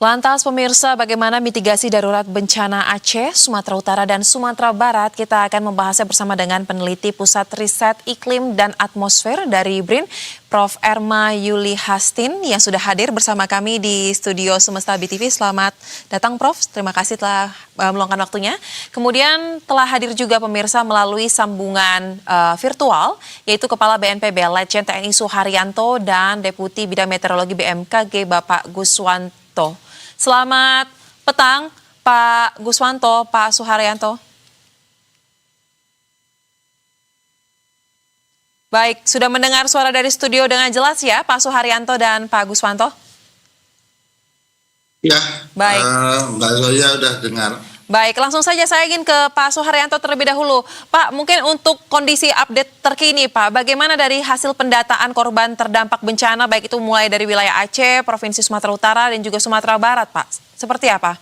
Lantas pemirsa, bagaimana mitigasi darurat bencana Aceh, Sumatera Utara, dan Sumatera Barat? Kita akan membahasnya bersama dengan peneliti Pusat Riset Iklim dan Atmosfer dari BRIN, Prof. Erma Yuli Hastin, yang sudah hadir bersama kami di studio Semesta BTV. Selamat datang, Prof. Terima kasih telah meluangkan waktunya. Kemudian telah hadir juga pemirsa melalui sambungan virtual, yaitu Kepala BNPB Letjen TNI Suharyanto dan Deputi Bidang Meteorologi BMKG Bapak Guswanto. Selamat petang, Pak Guswanto, Pak Suharyanto. Baik, sudah mendengar suara dari studio dengan jelas ya, Pak Suharyanto dan Pak Guswanto? Ya, baik. Mbak Zoya udah dengar. Baik, langsung saja saya ingin ke Pak Suharyanto terlebih dahulu. Pak, mungkin untuk kondisi update terkini, Pak, bagaimana dari hasil pendataan korban terdampak bencana, baik itu mulai dari wilayah Aceh, Provinsi Sumatera Utara, dan juga Sumatera Barat, Pak? Seperti apa?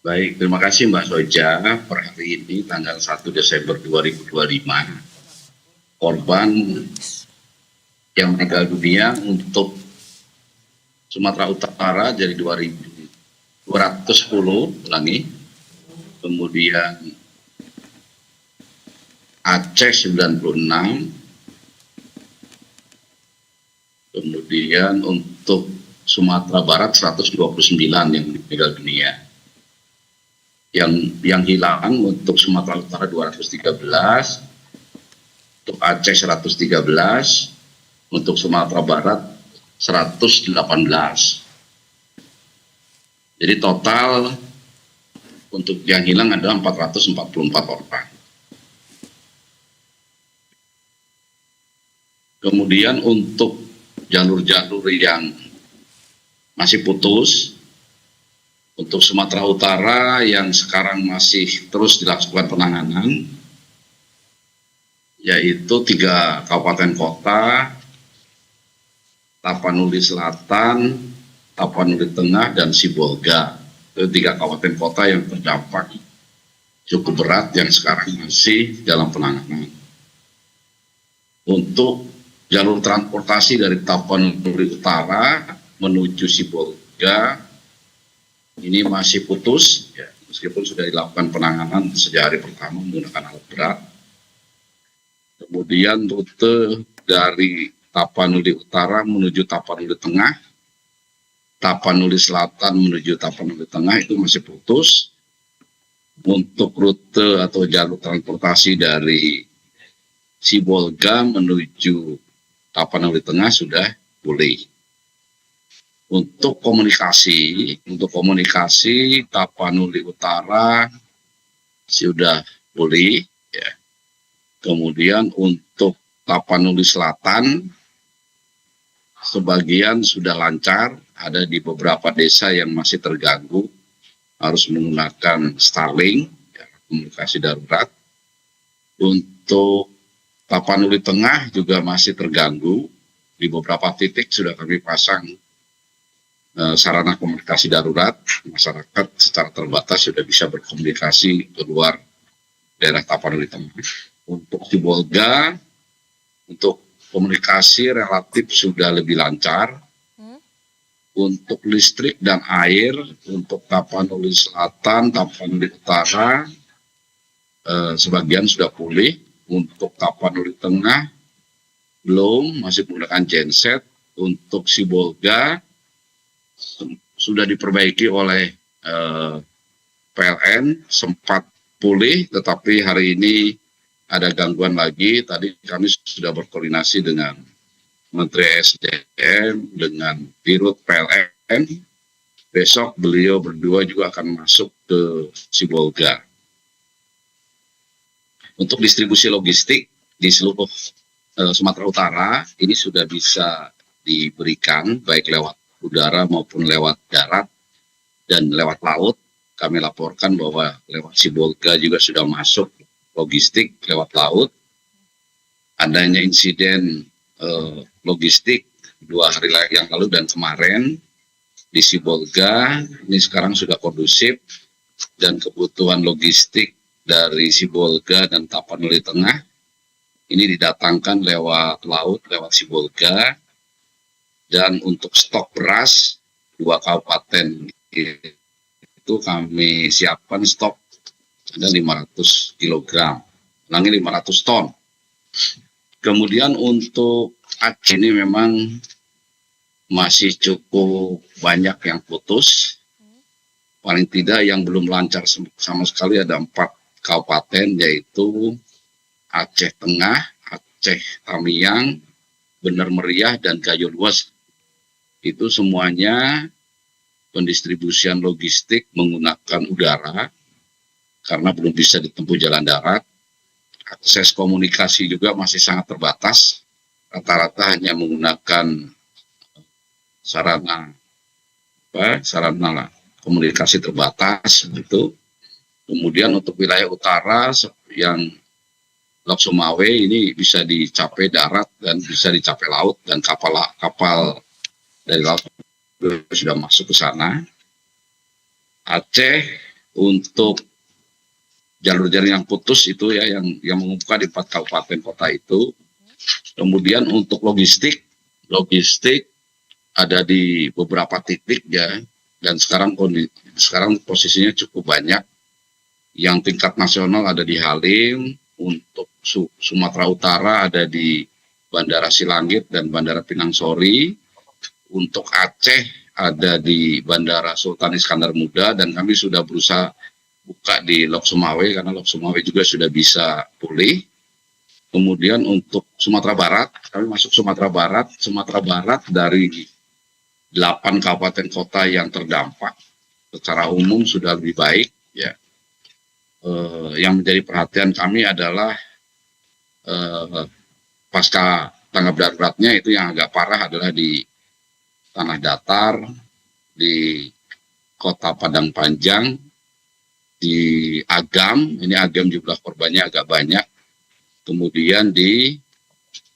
Baik, terima kasih Mbak Soja. Per hari ini, tanggal 1 Desember 2025, korban yang meninggal dunia untuk Sumatera Utara jadi 2.210, ulangi. Kemudian Aceh 96, kemudian untuk Sumatera Barat 129 yang meninggal dunia. Yang hilang untuk Sumatera Utara 213, untuk Aceh 113, untuk Sumatera Barat 118. Jadi total untuk yang hilang adalah 444 orang. Kemudian untuk jalur-jalur yang masih putus, untuk Sumatera Utara yang sekarang masih terus dilakukan penanganan, yaitu 3 kabupaten kota, Tapanuli Selatan, Tapanuli Tengah, dan Sibolga. Itu 3 kabupaten kota yang terdampak cukup berat yang sekarang masih dalam penanganan. Untuk jalur transportasi dari Tapanuli Utara menuju Sibolga ini masih putus, ya, meskipun sudah dilakukan penanganan sejak hari pertama menggunakan alat berat. Kemudian rute dari Tapanuli Utara menuju Tapanuli Tengah, Tapanuli Selatan menuju Tapanuli Tengah itu masih putus. Untuk rute atau jalur transportasi dari Sibolga menuju Tapanuli Tengah sudah pulih. Untuk komunikasi Tapanuli Utara sudah pulih. Ya. Kemudian untuk Tapanuli Selatan sebagian sudah lancar, ada di beberapa desa yang masih terganggu, harus menggunakan Starlink, ya, komunikasi darurat. Untuk Tapanuli Tengah juga masih terganggu, di beberapa titik sudah kami pasang sarana komunikasi darurat, masyarakat secara terbatas sudah bisa berkomunikasi keluar daerah Tapanuli Tengah. Untuk Sibolga, untuk komunikasi relatif sudah lebih lancar. Untuk listrik dan air, untuk Tapanuli Selatan, Tapanuli Utara, sebagian sudah pulih. Untuk Tapanuli Tengah, belum, masih menggunakan genset. Untuk Sibolga, sudah diperbaiki oleh PLN, sempat pulih, tetapi hari ini ada gangguan lagi. Tadi kami sudah berkoordinasi dengan Menteri SDM, dengan Dirut PLN. Besok beliau berdua juga akan masuk ke Sibolga. Untuk distribusi logistik di seluruh Sumatera Utara, ini sudah bisa diberikan baik lewat udara maupun lewat darat dan lewat laut. Kami laporkan bahwa lewat Sibolga juga sudah masuk logistik lewat laut. Adanya insiden logistik 2 hari yang lalu dan kemarin di Sibolga, ini sekarang sudah kondusif, dan kebutuhan logistik dari Sibolga dan Tapanuli Tengah ini didatangkan lewat laut, lewat Sibolga. Dan untuk stok beras 2 kabupaten itu kami siapkan stok ada 500 kg, ulangi 500 ton. Kemudian untuk Aceh ini memang masih cukup banyak yang putus. Paling tidak yang belum lancar sama sekali ada 4 kabupaten, yaitu Aceh Tengah, Aceh Tamiang, Bener Meriah, dan Gayo Luas. Itu semuanya pendistribusian logistik menggunakan udara karena belum bisa ditempuh jalan darat. Akses komunikasi juga masih sangat terbatas, rata-rata hanya menggunakan sarana komunikasi terbatas gitu. Kemudian untuk wilayah utara yang Lok Sumawe ini bisa dicapai darat dan bisa dicapai laut, dan kapal dari laut sudah masuk ke sana. Aceh untuk jalur-jalur yang putus itu ya yang menghubungkan di 4 kabupaten kota itu. Kemudian untuk logistik ada di beberapa titik ya, dan sekarang posisinya cukup banyak. Yang tingkat nasional ada di Halim, untuk Sumatera Utara ada di Bandara Silangit dan Bandara Pinang Sori, untuk Aceh ada di Bandara Sultan Iskandar Muda, dan kami sudah berusaha buka di Lok Sumawe karena Lok Sumawe juga sudah bisa pulih. Kemudian untuk Sumatera Barat, kami masuk Sumatera Barat dari 8 kabupaten kota yang terdampak secara umum sudah lebih baik ya. Yang menjadi perhatian kami adalah pasca tanggap daruratnya itu yang agak parah adalah di Tanah Datar, di Kota Padang Panjang, di Agam, ini Agam jumlah korbannya agak banyak, kemudian di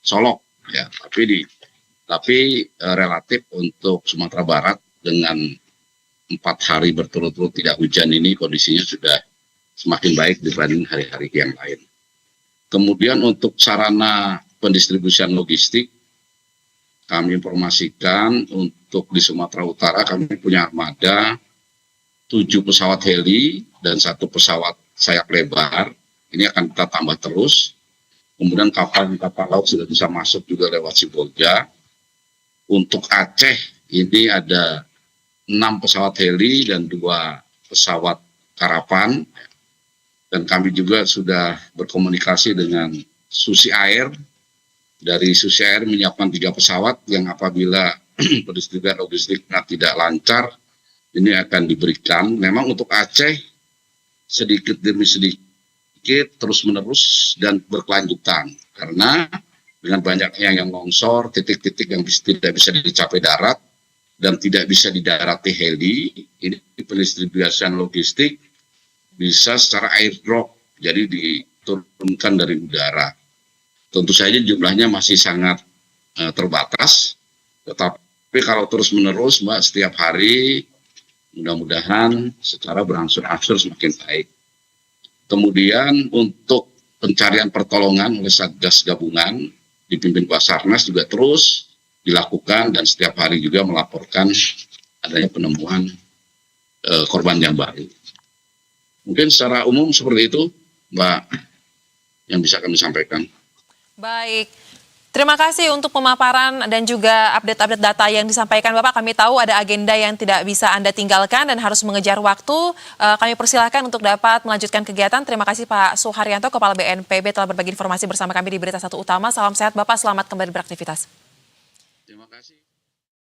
Solok ya, tapi relatif untuk Sumatera Barat dengan 4 hari berturut-turut tidak hujan ini kondisinya sudah semakin baik dibanding hari-hari yang lain. Kemudian untuk sarana pendistribusian logistik, kami informasikan untuk di Sumatera Utara kami punya armada 7 pesawat heli dan 1 pesawat sayap lebar. Ini akan kita tambah terus. Kemudian kapal laut sudah bisa masuk juga lewat Sibolga. Untuk Aceh ini ada 6 pesawat heli dan 2 pesawat karavan. Dan kami juga sudah berkomunikasi dengan Susi Air. Dari Susi Air menyiapkan 3 pesawat yang apabila pendistribusian logistiknya tidak lancar, ini akan diberikan. Memang untuk Aceh sedikit demi sedikit terus-menerus dan berkelanjutan. Karena dengan banyaknya yang longsor, titik-titik yang tidak bisa dicapai darat dan tidak bisa didarati heli, ini pendistribusian logistik bisa secara airdrop, jadi diturunkan dari udara. Tentu saja jumlahnya masih sangat terbatas, tetapi kalau terus-menerus Mbak setiap hari, mudah-mudahan secara berangsur-angsur semakin baik. Kemudian untuk pencarian pertolongan oleh Satgas Gabungan, dipimpin Basarnas juga terus dilakukan dan setiap hari juga melaporkan adanya penemuan korban yang baru. Mungkin secara umum seperti itu, Mbak, yang bisa kami sampaikan. Baik, terima kasih untuk pemaparan dan juga update-update data yang disampaikan Bapak. Kami tahu ada agenda yang tidak bisa Anda tinggalkan dan harus mengejar waktu. Kami persilahkan untuk dapat melanjutkan kegiatan. Terima kasih Pak Suharyanto, Kepala BNPB telah berbagi informasi bersama kami di Berita Satu Utama. Salam sehat Bapak, selamat kembali beraktivitas. Terima kasih.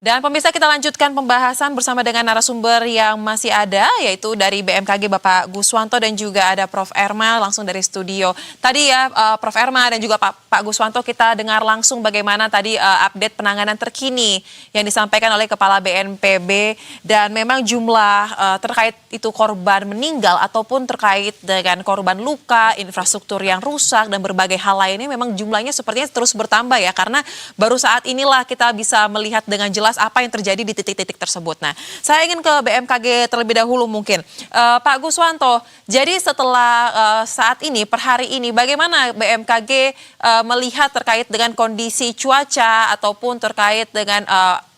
Dan pemirsa, kita lanjutkan pembahasan bersama dengan narasumber yang masih ada, yaitu dari BMKG Bapak Guswanto dan juga ada Prof. Erma langsung dari studio. Tadi ya Prof. Erma dan juga Pak Guswanto, kita dengar langsung bagaimana tadi update penanganan terkini yang disampaikan oleh Kepala BNPB, dan memang jumlah terkait itu korban meninggal ataupun terkait dengan korban luka, infrastruktur yang rusak dan berbagai hal lainnya memang jumlahnya sepertinya terus bertambah ya, karena baru saat inilah kita bisa melihat dengan jelas apa yang terjadi di titik-titik tersebut. Nah, saya ingin ke BMKG terlebih dahulu mungkin. Pak Guswanto, jadi setelah saat ini, per hari ini, bagaimana BMKG melihat terkait dengan kondisi cuaca ataupun terkait dengan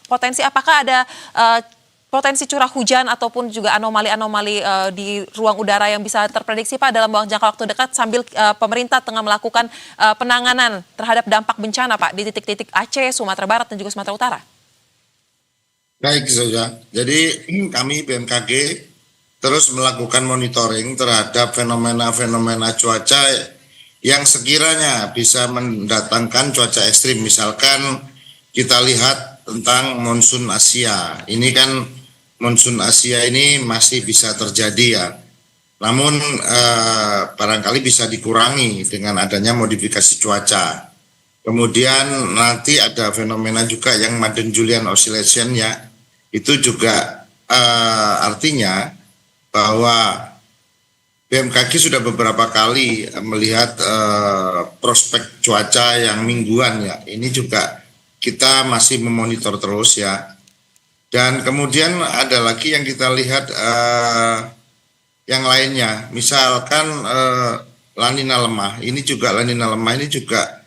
potensi apakah ada potensi curah hujan ataupun juga anomali-anomali di ruang udara yang bisa terprediksi Pak dalam jangka waktu dekat sambil pemerintah tengah melakukan penanganan terhadap dampak bencana Pak di titik-titik Aceh, Sumatera Barat dan juga Sumatera Utara? Baik, Zoya. Jadi kami BMKG terus melakukan monitoring terhadap fenomena-fenomena cuaca yang sekiranya bisa mendatangkan cuaca ekstrim. Misalkan kita lihat tentang monsun Asia. Ini kan monsun Asia ini masih bisa terjadi ya. Namun barangkali bisa dikurangi dengan adanya modifikasi cuaca. Kemudian nanti ada fenomena juga yang Madden-Julian Oscillation ya. Itu juga artinya bahwa BMKG sudah beberapa kali melihat prospek cuaca yang mingguan ya. Ini juga kita masih memonitor terus ya. Dan kemudian ada lagi yang kita lihat yang lainnya. Misalkan La Nina lemah. Ini juga La Nina lemah ini juga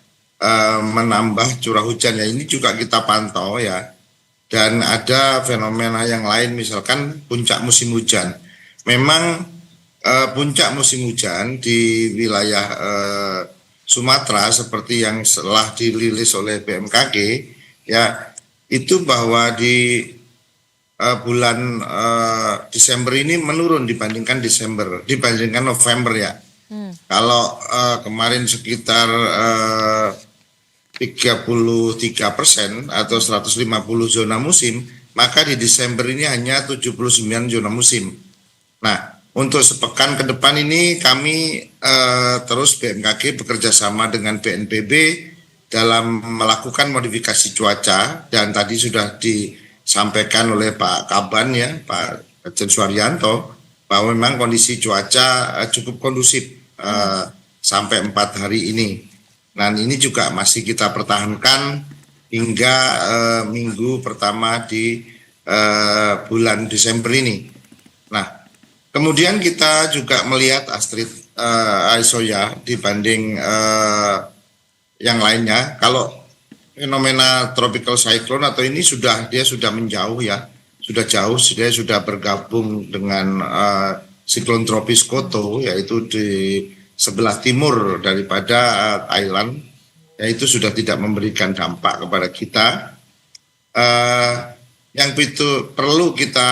menambah curah hujan ya. Ini juga kita pantau ya. Dan ada fenomena yang lain misalkan puncak musim hujan. Memang puncak musim hujan di wilayah Sumatera seperti yang telah dirilis oleh BMKG ya, itu bahwa di bulan Desember ini menurun dibandingkan November ya. Kalau kemarin sekitar 33% atau 150 zona musim, maka di Desember ini hanya 79 zona musim. Nah, untuk sepekan ke depan ini kami terus BMKG bekerja sama dengan BNPB dalam melakukan modifikasi cuaca, dan tadi sudah disampaikan oleh Pak Kaban ya, Pak Kajen Suharyanto, bahwa memang kondisi cuaca cukup kondusif sampai 4 hari ini. Dan ini juga masih kita pertahankan hingga minggu pertama di bulan Desember ini. Nah, kemudian kita juga melihat Astrid Aisoya dibanding yang lainnya. Kalau fenomena tropical cyclone atau ini dia sudah menjauh ya, sudah jauh, dia sudah bergabung dengan siklon tropis Koto, yaitu di sebelah timur daripada Thailand, yaitu sudah tidak memberikan dampak kepada kita. Yang itu perlu kita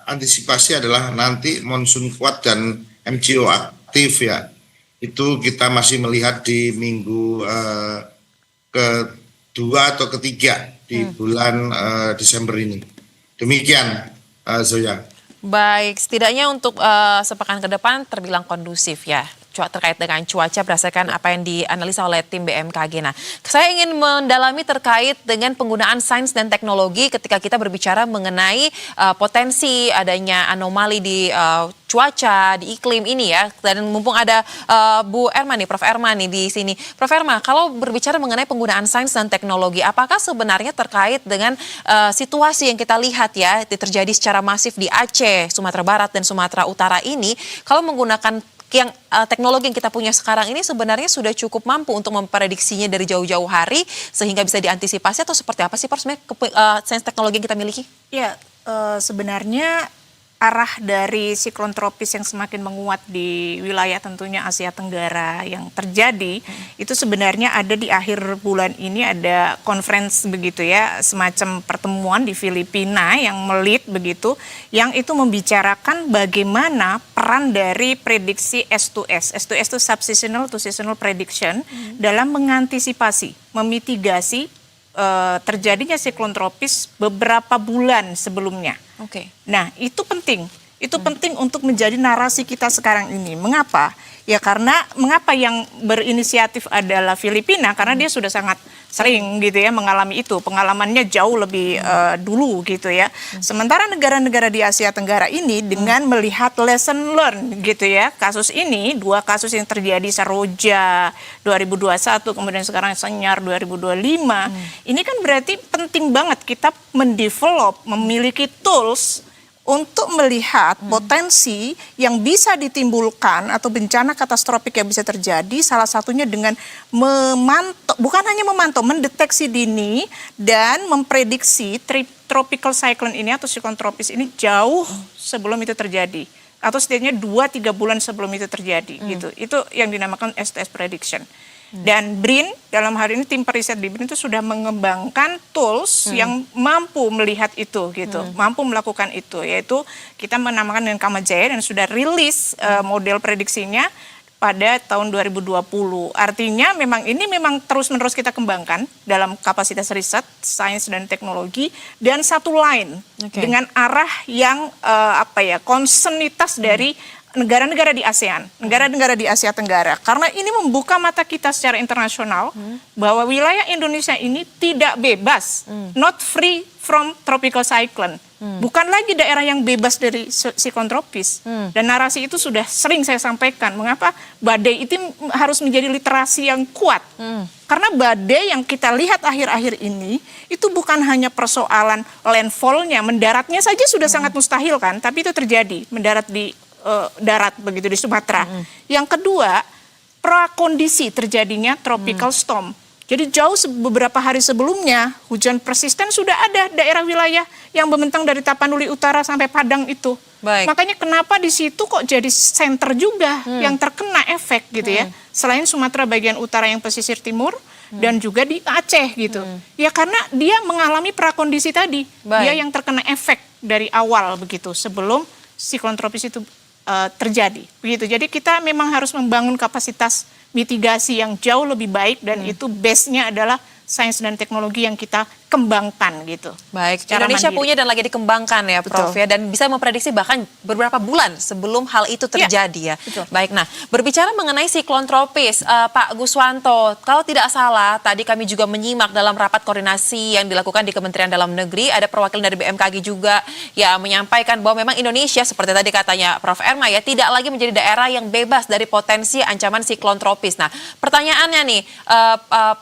antisipasi adalah nanti monsun kuat dan MCO aktif ya. Itu kita masih melihat di minggu kedua atau ketiga di bulan Desember ini. Demikian Zoya. Baik, setidaknya untuk sepekan ke depan terbilang kondusif ya terkait dengan cuaca berdasarkan apa yang dianalisa oleh tim BMKG. Nah, saya ingin mendalami terkait dengan penggunaan sains dan teknologi ketika kita berbicara mengenai potensi adanya anomali di cuaca, di iklim ini ya. Dan mumpung ada Bu Erma nih, Prof. Erma nih di sini. Prof. Erma, kalau berbicara mengenai penggunaan sains dan teknologi, apakah sebenarnya terkait dengan situasi yang kita lihat ya, terjadi secara masif di Aceh, Sumatera Barat, dan Sumatera Utara ini, kalau menggunakan teknologi yang kita punya sekarang ini sebenarnya sudah cukup mampu untuk memprediksinya dari jauh-jauh hari sehingga bisa diantisipasi, atau seperti apa sih Prof sains teknologi yang kita miliki? Ya, sebenarnya arah dari siklon tropis yang semakin menguat di wilayah tentunya Asia Tenggara yang terjadi itu sebenarnya ada di akhir bulan ini, ada conference begitu ya, semacam pertemuan di Filipina yang melit begitu, yang itu membicarakan bagaimana peran dari prediksi S2S. S2S itu subseasonal to seasonal prediction dalam mengantisipasi, memitigasi terjadinya siklon tropis beberapa bulan sebelumnya. Oke. Nah, itu penting. Itu penting untuk menjadi narasi kita sekarang ini. Mengapa? Ya karena mengapa yang berinisiatif adalah Filipina, karena dia sudah sangat sering gitu ya mengalami itu. Pengalamannya jauh lebih dulu gitu ya. Sementara negara-negara di Asia Tenggara ini dengan melihat lesson learned gitu ya. Kasus ini, 2 kasus yang terjadi Saroja 2021, kemudian sekarang Senyar 2025. Ini kan berarti penting banget kita mendevelop, memiliki tools untuk melihat potensi yang bisa ditimbulkan atau bencana katastrofik yang bisa terjadi, salah satunya dengan memantau, bukan hanya memantau, mendeteksi dini dan memprediksi tropical cyclone ini atau siklon tropis ini jauh sebelum itu terjadi, atau setidaknya 2-3 bulan sebelum itu terjadi gitu. Itu yang dinamakan STS prediction. Dan BRIN, dalam hari ini tim periset di BRIN itu sudah mengembangkan tools yang mampu melihat itu gitu, mampu melakukan itu, yaitu kita menamakan dengan Kamajaya dan sudah rilis model prediksinya pada tahun 2020. Artinya memang terus-menerus kita kembangkan dalam kapasitas riset, sains dan teknologi, dan satu line dengan arah yang konsernitas dari negara-negara di ASEAN, negara-negara di Asia Tenggara. Karena ini membuka mata kita secara internasional bahwa wilayah Indonesia ini tidak bebas, not free from tropical cyclone. Bukan lagi daerah yang bebas dari siklon tropis. Dan narasi itu sudah sering saya sampaikan. Mengapa badai itu harus menjadi literasi yang kuat? Karena badai yang kita lihat akhir-akhir ini itu bukan hanya persoalan landfall-nya, mendaratnya saja sudah sangat mustahil kan, tapi itu terjadi, mendarat di darat begitu di Sumatera. Yang kedua, prakondisi terjadinya tropical storm. Jadi jauh beberapa hari sebelumnya hujan persisten sudah ada daerah wilayah yang membentang dari Tapanuli Utara sampai Padang itu. Baik. Makanya kenapa di situ kok jadi center juga yang terkena efek gitu ya. Selain Sumatera bagian utara yang pesisir timur dan juga di Aceh gitu. Ya karena dia mengalami prakondisi tadi. Baik. Dia yang terkena efek dari awal begitu sebelum siklon tropis itu terjadi. Begitu. Jadi kita memang harus membangun kapasitas mitigasi yang jauh lebih baik dan itu base-nya adalah sains dan teknologi yang kita kembangkan gitu. Baik, Secara Indonesia mandiri. punya dan lagi dikembangkan ya Prof Betul. ya, dan bisa memprediksi bahkan beberapa bulan sebelum hal itu terjadi ya. Betul. Baik, nah berbicara mengenai siklon tropis, Pak Guswanto, kalau tidak salah tadi kami juga menyimak dalam rapat koordinasi yang dilakukan di Kementerian Dalam Negeri, ada perwakilan dari BMKG juga yang menyampaikan bahwa memang Indonesia seperti tadi katanya Prof Erma ya, tidak lagi menjadi daerah yang bebas dari potensi ancaman siklon tropis. Nah pertanyaannya nih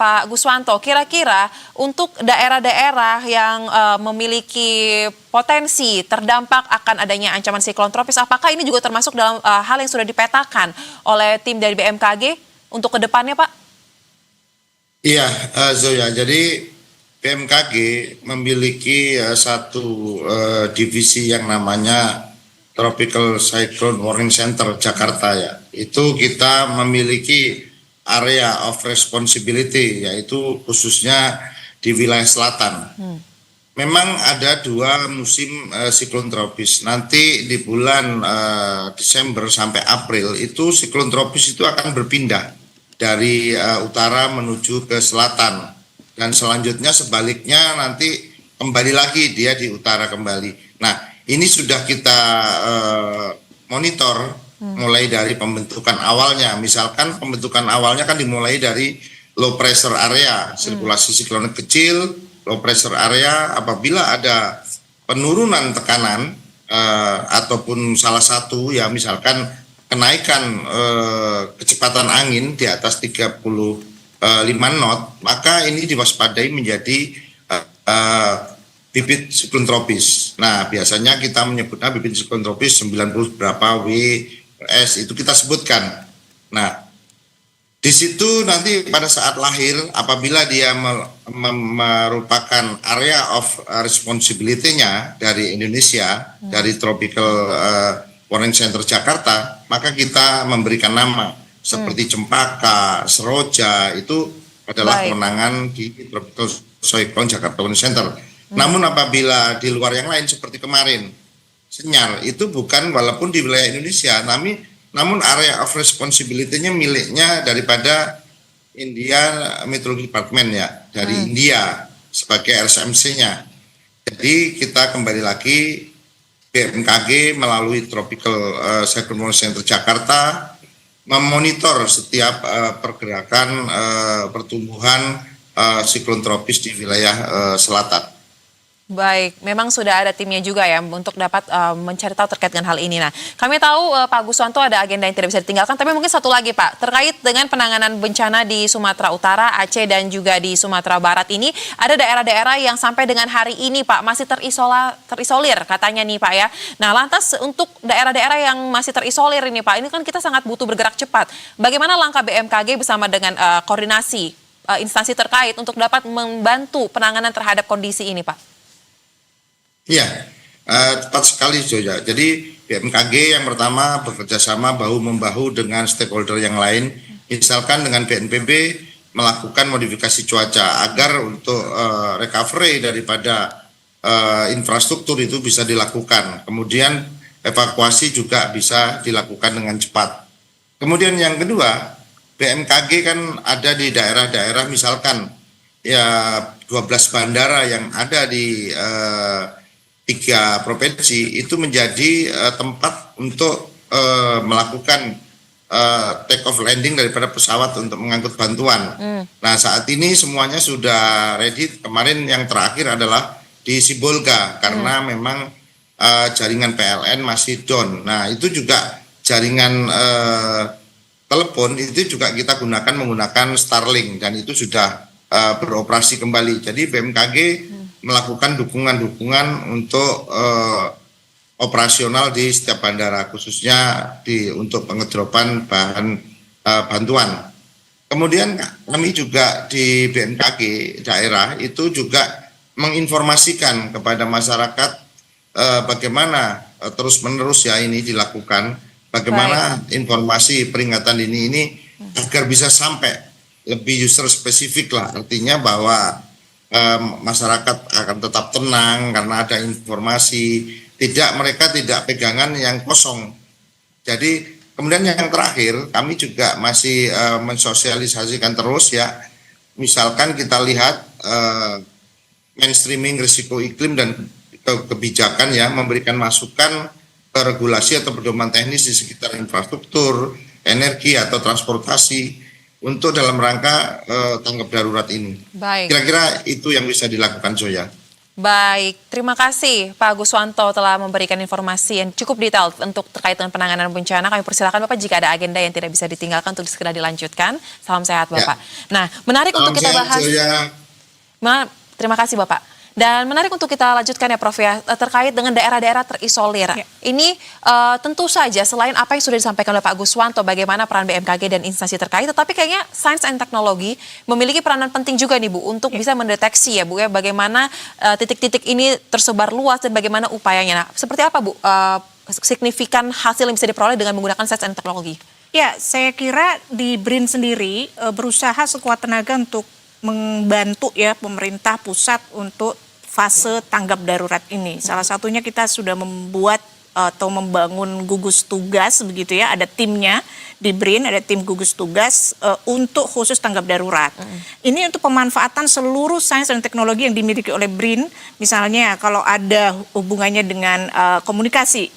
Pak Guswanto, kira-kira untuk daerah-daerah yang memiliki potensi terdampak akan adanya ancaman siklon tropis, apakah ini juga termasuk dalam hal yang sudah dipetakan oleh tim dari BMKG untuk ke depannya, Pak? Iya, Zoya. Jadi BMKG memiliki satu divisi yang namanya Tropical Cyclone Warning Center Jakarta ya. Itu kita memiliki area of responsibility, yaitu khususnya di wilayah selatan. Memang ada 2 musim siklon tropis. Nanti di bulan Desember sampai April itu siklon tropis itu akan berpindah dari utara menuju ke selatan. Dan selanjutnya sebaliknya nanti kembali lagi dia di utara kembali. Nah ini sudah kita monitor mulai dari pembentukan awalnya. Misalkan pembentukan awalnya kan dimulai dari low pressure area, sirkulasi siklonik kecil, low pressure area. Apabila ada penurunan tekanan ataupun salah satu ya misalkan kenaikan kecepatan angin di atas 35 knot, maka ini diwaspadai menjadi bibit siklon tropis. Nah biasanya kita menyebutnya bibit siklon tropis 90 berapa WS itu kita sebutkan. Nah di situ nanti pada saat lahir, apabila dia merupakan area of responsibility-nya dari Indonesia, dari Tropical Warning Center Jakarta, maka kita memberikan nama seperti Cempaka, Seroja, itu adalah kewenangan di Tropical Cyclone Jakarta Warning Center. Namun apabila di luar yang lain seperti kemarin, Senyar itu bukan, walaupun di wilayah Indonesia, namun area of responsibility-nya miliknya daripada India Meteorology Department ya, dari India sebagai RSMC-nya. Jadi kita kembali lagi BMKG melalui Tropical Cyclone Warning Center Jakarta memonitor setiap pergerakan pertumbuhan siklon tropis di wilayah selatan. Baik, memang sudah ada timnya juga ya untuk dapat mencari tahu terkait dengan hal ini. Nah, kami tahu Pak Guswanto ada agenda yang tidak bisa ditinggalkan, tapi mungkin satu lagi Pak, terkait dengan penanganan bencana di Sumatera Utara, Aceh dan juga di Sumatera Barat ini, ada daerah-daerah yang sampai dengan hari ini Pak masih terisolir katanya nih Pak ya. Nah, lantas untuk daerah-daerah yang masih terisolir ini Pak, ini kan kita sangat butuh bergerak cepat. Bagaimana langkah BMKG bersama dengan koordinasi instansi terkait untuk dapat membantu penanganan terhadap kondisi ini Pak? Iya, tepat sekali Joya. Jadi BMKG yang pertama bekerja sama bahu-membahu dengan stakeholder yang lain, misalkan dengan BNPB melakukan modifikasi cuaca agar untuk recovery daripada infrastruktur itu bisa dilakukan. Kemudian evakuasi juga bisa dilakukan dengan cepat. Kemudian yang kedua, BMKG kan ada di daerah-daerah misalkan ya 12 bandara yang ada di 3 provinsi itu menjadi tempat untuk melakukan take off landing daripada pesawat untuk mengangkut bantuan. Nah, saat ini semuanya sudah ready. Kemarin yang terakhir adalah di Sibolga karena memang jaringan PLN masih down. Nah, itu juga jaringan telepon itu juga kita menggunakan Starlink dan itu sudah beroperasi kembali. Jadi BMKG melakukan dukungan-dukungan untuk operasional di setiap bandara, khususnya untuk pengedropan bahan bantuan. Kemudian kami juga di BMKG daerah itu juga menginformasikan kepada masyarakat bagaimana terus-menerus ya ini dilakukan, bagaimana informasi peringatan dini ini agar bisa sampai lebih user spesifik lah, artinya bahwa masyarakat akan tetap tenang karena ada informasi, mereka tidak pegangan yang kosong. Jadi kemudian yang terakhir kami juga masih mensosialisasikan terus ya, misalkan kita lihat mainstreaming risiko iklim dan kebijakan ya, memberikan masukan ke regulasi atau pedoman teknis di sekitar infrastruktur, energi atau transportasi untuk dalam rangka tanggap darurat ini. Baik. Kira-kira itu yang bisa dilakukan Zoya. Baik, terima kasih Pak Guswanto telah memberikan informasi yang cukup detail untuk terkait dengan penanganan bencana. Kami persilakan Bapak jika ada agenda yang tidak bisa ditinggalkan untuk segera dilanjutkan. Salam sehat Bapak. Ya. Nah, menarik untuk kita bahas. Terima kasih Bapak. Dan menarik untuk kita lanjutkan ya Prof ya, terkait dengan daerah-daerah terisolir. Ya. Ini tentu saja selain apa yang sudah disampaikan oleh Pak Guswanto, bagaimana peran BMKG dan instansi terkait, tetapi kayaknya sains dan teknologi memiliki peranan penting juga nih Bu, untuk bisa mendeteksi ya Bu ya, bagaimana titik-titik ini tersebar luas dan bagaimana upayanya. Nah, seperti apa Bu signifikan hasil yang bisa diperoleh dengan menggunakan sains dan teknologi? Ya, saya kira di BRIN sendiri berusaha sekuat tenaga untuk membantu ya pemerintah pusat untuk fase tanggap darurat ini. Salah satunya kita sudah membuat atau membangun gugus tugas begitu ya, ada timnya di BRIN, ada tim gugus tugas untuk khusus tanggap darurat. Ini untuk pemanfaatan seluruh sains dan teknologi yang dimiliki oleh BRIN, misalnya kalau ada hubungannya dengan komunikasi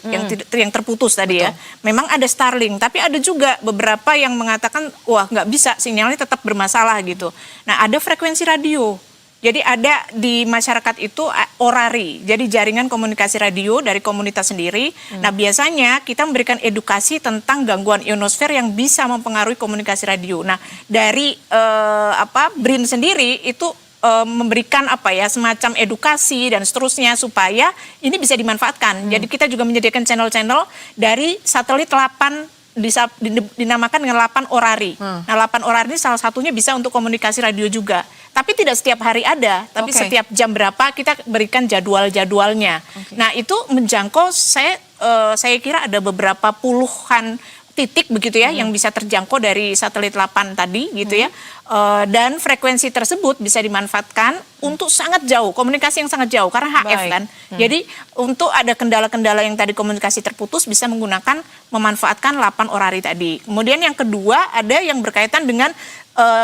yang terputus tadi. Betul. Ya, memang ada Starlink, tapi ada juga beberapa yang mengatakan wah nggak bisa, sinyalnya tetap bermasalah gitu. Nah, ada frekuensi radio. Jadi ada di masyarakat itu orari, jadi jaringan komunikasi radio dari komunitas sendiri. Nah, biasanya kita memberikan edukasi tentang gangguan ionosfer yang bisa mempengaruhi komunikasi radio. Nah, dari BRIN sendiri itu memberikan semacam edukasi dan seterusnya supaya ini bisa dimanfaatkan. Jadi kita juga menyediakan channel-channel dari satelit 8 dinamakan dengan 8 orari. Nah, 8 orari ini salah satunya bisa untuk komunikasi radio juga. Tapi tidak setiap hari ada, tapi setiap jam berapa kita berikan jadwal-jadwalnya. Nah, itu menjangkau saya kira ada beberapa puluhan titik begitu ya yang bisa terjangkau dari satelit 8 tadi gitu ya. Dan frekuensi tersebut bisa dimanfaatkan untuk sangat jauh, komunikasi yang sangat jauh karena HF kan. Jadi untuk ada kendala-kendala yang tadi komunikasi terputus bisa memanfaatkan 8 orari tadi. Kemudian yang kedua ada yang berkaitan dengan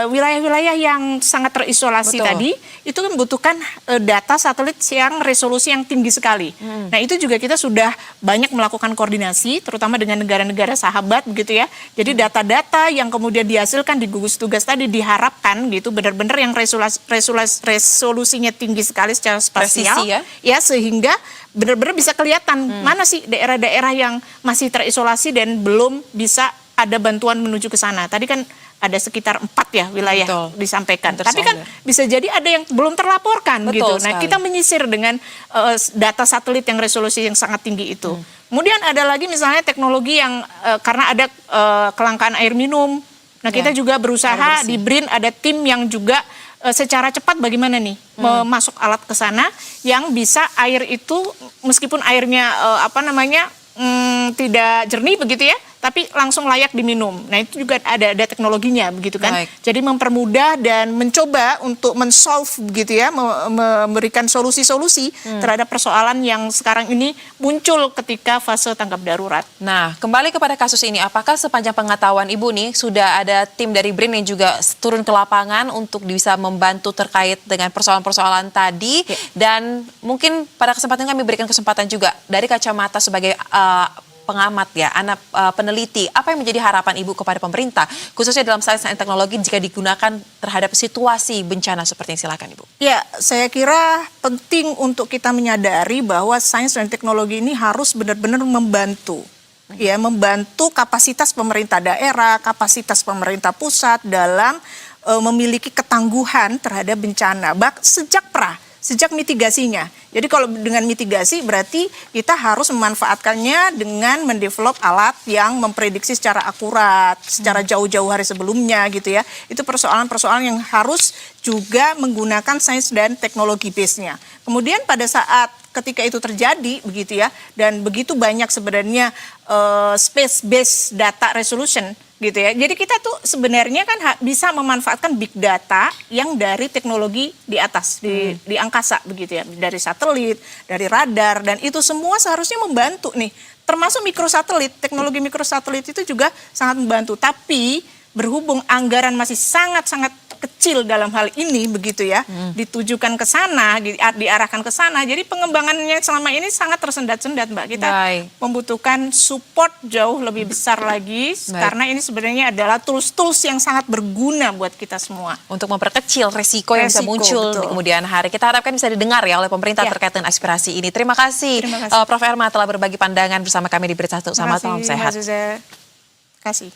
wilayah-wilayah yang sangat terisolasi Betul. tadi itu membutuhkan data satelit yang resolusi yang tinggi sekali. Nah itu juga kita sudah banyak melakukan koordinasi, terutama dengan negara-negara sahabat begitu ya. Jadi data-data yang kemudian dihasilkan di gugus tugas tadi diharapkan gitu benar-benar yang resolusinya tinggi sekali secara spasial, Presisi ya sehingga benar-benar bisa kelihatan mana sih daerah-daerah yang masih terisolasi dan belum bisa ada bantuan menuju ke sana. Tadi kan ada sekitar 4 ya wilayah Betul. disampaikan. Yang Tapi kan terisolir. bisa jadi ada yang belum terlaporkan Betul gitu. Nah sekali. kita menyisir dengan data satelit yang resolusi yang sangat tinggi itu. Kemudian ada lagi misalnya teknologi yang karena ada kelangkaan air minum. Nah kita Ya, juga air berusaha bersih. di BRIN ada tim yang juga secara cepat bagaimana nih masuk alat ke sana yang bisa air itu meskipun airnya tidak jernih begitu ya, tapi langsung layak diminum. Nah itu juga ada teknologinya begitu kan. Baik. Jadi mempermudah dan mencoba untuk men-solve begitu ya, memberikan solusi-solusi terhadap persoalan yang sekarang ini muncul ketika fase tanggap darurat. Nah, kembali kepada kasus ini, apakah sepanjang pengetahuan Ibu nih sudah ada tim dari BRIN yang juga turun ke lapangan untuk bisa membantu terkait dengan persoalan-persoalan tadi? Dan mungkin pada kesempatan kami berikan kesempatan juga dari kacamata sebagai pengamat ya, anak peneliti, apa yang menjadi harapan Ibu kepada pemerintah, khususnya dalam sains dan teknologi jika digunakan terhadap situasi bencana seperti ini? Silakan Ibu. Ya, saya kira penting untuk kita menyadari bahwa sains dan teknologi ini harus benar-benar membantu. Ya, membantu kapasitas pemerintah daerah, kapasitas pemerintah pusat dalam memiliki ketangguhan terhadap bencana, sejak mitigasinya. Jadi kalau dengan mitigasi berarti kita harus memanfaatkannya dengan mendevelop alat yang memprediksi secara akurat, secara jauh-jauh hari sebelumnya gitu ya. Itu persoalan-persoalan yang harus juga menggunakan sains dan teknologi base-nya. Kemudian pada saat ketika itu terjadi begitu ya, dan begitu banyak sebenarnya space-based data resolution gitu ya. Jadi kita tuh sebenarnya kan bisa memanfaatkan big data yang dari teknologi di atas, di angkasa begitu ya, dari satelit, dari radar, dan itu semua seharusnya membantu nih. Termasuk mikrosatelit, teknologi mikrosatelit itu juga sangat membantu. Tapi berhubung anggaran masih sangat-sangat kecil dalam hal ini begitu ya, ditujukan ke sana, diarahkan ke sana. Jadi pengembangannya selama ini sangat tersendat-sendat, Mbak. Kita Baik. membutuhkan support jauh lebih besar lagi karena ini sebenarnya adalah tools-tools yang sangat berguna buat kita semua. Untuk memperkecil resiko yang bisa Resiko, muncul betul. di kemudian hari. Kita harapkan bisa didengar ya oleh pemerintah Ya. terkait dengan aspirasi ini. Terima kasih, Terima kasih. Prof. Erma telah berbagi pandangan bersama kami di Berita Satu. Selamat malam, sehat. Terima kasih.